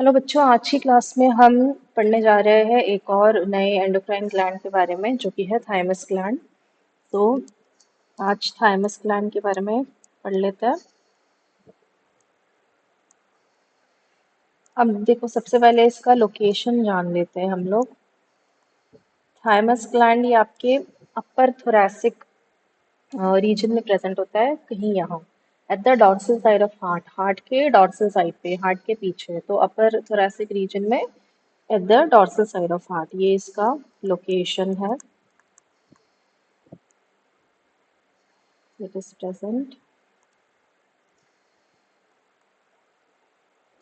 Hello बच्चों, आज की क्लास में हम पढ़ने जा रहे हैं एक और नए एंडोक्राइन ग्लैंड के बारे में जो कि है थाइमस ग्लैंड। तो आज थाइमस ग्लैंड के बारे में पढ़ लेते हैं। अब देखो, सबसे पहले इसका लोकेशन जान लेते हैं हम लोग। थाइमस ग्लैंड ये आपके अपर थोरैसिक रीजन में प्रेजेंट होता है, कहीं यहाँ at the dorsal side of heart. Heart के डॉर्सल साइड पे, हार्ट के पीछे, तो अपर थोरैसिक रीजन में at the dorsal side of heart, ये इसका लोकेशन है। It is present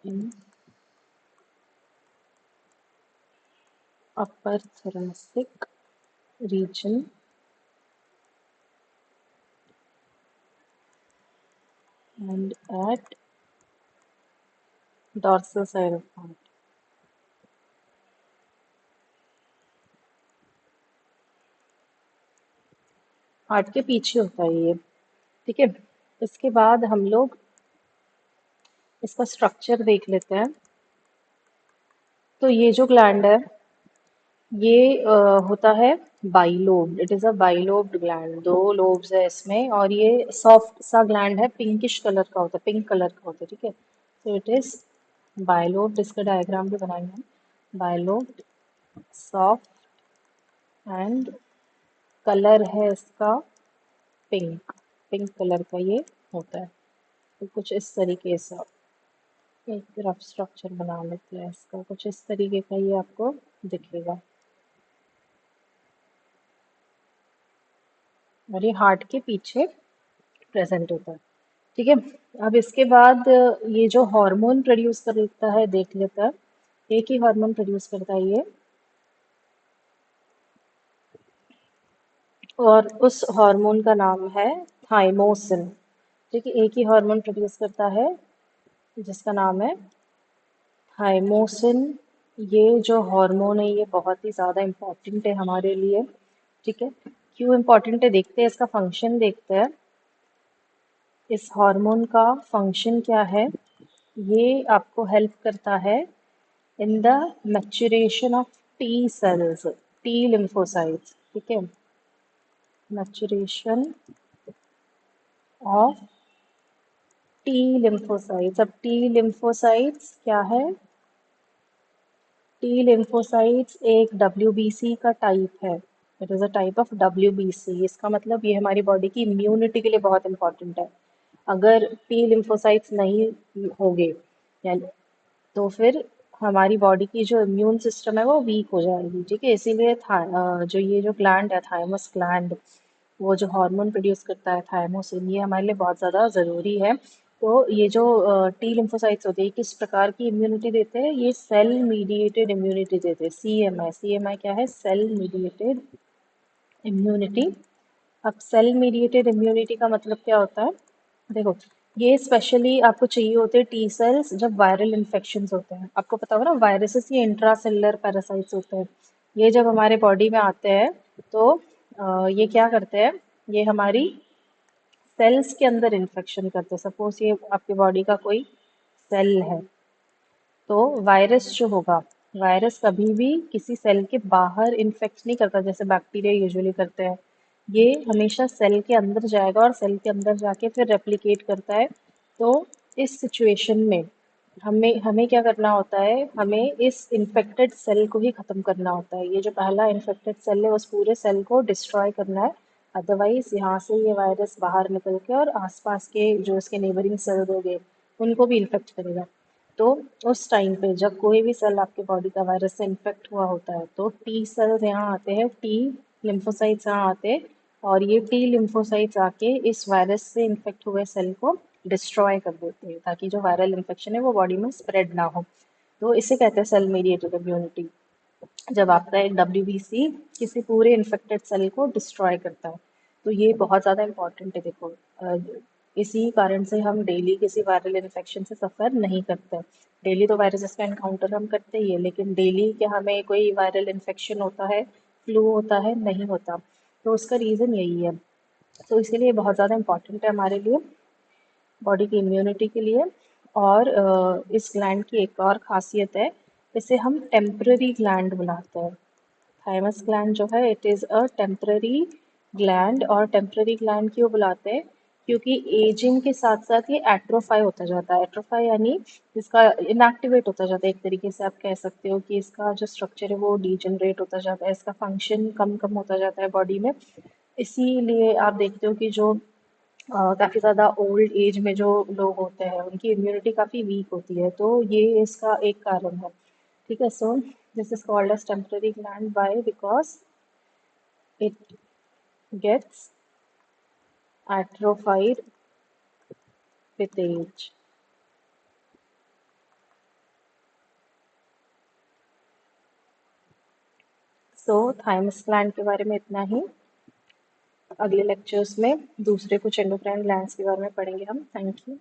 in upper thoracic region and at dorsal side of heart. Heart के पीछे होता है ये, ठीक है। इसके बाद हम लोग इसका स्ट्रक्चर देख लेते हैं। तो ये जो ग्लैंड है ये होता है bilobed. It is a bilobed gland, दो लोब्स है इसमें, और ये सॉफ्ट सा ग्लैंड है, पिंकिश कलर का होता है, पिंक कलर का होता है, ठीक है। तो इट इज बाइलोब्ड। इसका डायग्राम भी बनाएंगे हम। बाइलोब्ड, सॉफ्ट, एंड कलर है इसका पिंक, पिंक कलर का ये होता है। तो कुछ इस तरीके से एक रफ स्ट्रक्चर बना लेते हैं इसका। कुछ इस तरीके का ये आपको दिखेगा, और ये हार्ट के पीछे प्रेजेंट होता है, ठीक है। अब इसके बाद ये जो हार्मोन प्रोड्यूस करता है देख लेता है। एक ही हार्मोन प्रोड्यूस करता है ये, और उस हार्मोन का नाम है थाइमोसिन, ठीक है। एक ही हार्मोन प्रोड्यूस करता है जिसका नाम है थाइमोसिन। ये जो हार्मोन है ये बहुत ही ज़्यादा इम्पोर्टेंट है हमारे लिए, ठीक है। क्यों इम्पोर्टेंट है देखते हैं, इसका फंक्शन देखते हैं। इस हार्मोन का फंक्शन क्या है? ये आपको हेल्प करता है in the maturation of T cells, T lymphocytes, ठीक है। Maturation of T lymphocytes. अब टी लिम्फोसाइट्स क्या है? टी लिम्फोसाइट्स एक WBC का टाइप है। It is a type of WBC। इसका मतलब ये हमारी बॉडी की इम्यूनिटी के लिए बहुत इंपॉर्टेंट है। अगर टी लिम्फोसाइट्स नहीं होंगे यानी, तो फिर हमारी बॉडी की जो इम्यून सिस्टम है वो वीक हो जाएगी, ठीक है। इसीलिए जो ये जो ग्लैंड है थाइमस ग्लैंड, वो जो हार्मोन प्रोड्यूस करता है थाइमोसिन, ये हमारे लिए बहुत ज़्यादा ज़रूरी है। तो ये जो टी लिम्फोसाइट्स होते हैं किस प्रकार की इम्यूनिटी देते हैं? ये सेल मीडिएटेड इम्यूनिटी देते हैं, CMI। CMI क्या है? Cell mediated immunity. अब सेल मीडिएटेड इम्यूनिटी का मतलब क्या होता है? देखो, ये स्पेशली आपको चाहिए होते हैं टी सेल्स जब वायरल इन्फेक्शंस होते हैं। आपको पता होगा ना, वायरसेस ये इंट्रा सेलुलर पैरासाइट्स होते हैं। ये जब हमारे बॉडी में आते हैं तो ये क्या करते हैं? ये हमारी सेल्स के अंदर इन्फेक्शन करते हैं। सपोज ये आपकी बॉडी का कोई सेल है, तो वायरस जो होगा, वायरस कभी भी किसी सेल के बाहर इन्फेक्ट नहीं करता जैसे बैक्टीरिया यूजुअली करते हैं। ये हमेशा सेल के अंदर जाएगा और सेल के अंदर जाके फिर रेप्लिकेट करता है। तो इस सिचुएशन में हमें हमें क्या करना होता है? हमें इस इन्फेक्टेड सेल को ही ख़त्म करना होता है। ये जो पहला इन्फेक्टेड सेल है उस पूरे सेल को डिस्ट्रॉय करना है। अदरवाइज यहाँ से ये वायरस बाहर निकल के और आसपास के जो इसके नेबरिंग सेल्स हो गए उनको भी इन्फेक्ट करेगा। तो उस टाइम पे जब कोई भी सेल आपके बॉडी का वायरस से इन्फेक्ट हुआ होता है तो टी सेल्स यहाँ आते हैं, टी लिम्फोसाइट्स यहाँ आते हैं, और ये टी लिम्फोसाइट्स आके इस वायरस से इन्फेक्ट हुए सेल को डिस्ट्रॉय कर देते हैं ताकि जो वायरल इन्फेक्शन है वो बॉडी में स्प्रेड ना हो। तो इसे कहते हैं सेल मीडिएटेड इम्यूनिटी। जब आपका एक WBC किसी पूरे इन्फेक्टेड सेल को डिस्ट्रॉय करता है, तो ये बहुत ज़्यादा इम्पॉर्टेंट है। देखो, इसी कारण से हम डेली किसी वायरल इन्फेक्शन से सफ़र नहीं करते। डेली तो वायरसेस का एनकाउंटर हम करते ही है, लेकिन डेली क्या हमें कोई वायरल इन्फेक्शन होता है, फ्लू होता है? नहीं होता। तो उसका रीज़न यही है। तो इसीलिए बहुत ज़्यादा इम्पॉर्टेंट है हमारे लिए, बॉडी की इम्यूनिटी के लिए। और इस ग्लैंड की एक और खासियत है, इसे हम टेम्पररी ग्लैंड बुलाते हैं। थाइमस ग्लैंड जो है it is a temporary gland, और टेम्पररी ग्लैंड क्यों बुलाते हैं, क्योंकि एजिंग के साथ साथ ये एट्रोफाई होता जाता है। एट्रोफाई यानी इसका इनएक्टिवेट होता जाता है, एक तरीके से आप कह सकते हो कि इसका जो स्ट्रक्चर है वो डीजनरेट होता जाता है, इसका फंक्शन कम कम होता जाता है बॉडी में। इसीलिए आप देखते हो कि जो काफ़ी ज़्यादा ओल्ड एज में जो लोग होते हैं उनकी इम्यूनिटी काफ़ी वीक होती है, तो ये इसका एक कारण है। ठीक है, so this is called as temporary gland by because it gets atrophied with age. So thymus gland के बारे में इतना ही। अगले लेक्चर्स में दूसरे कुछ एंडोक्राइन ग्लैंड्स के बारे में पढ़ेंगे हम। Thank you.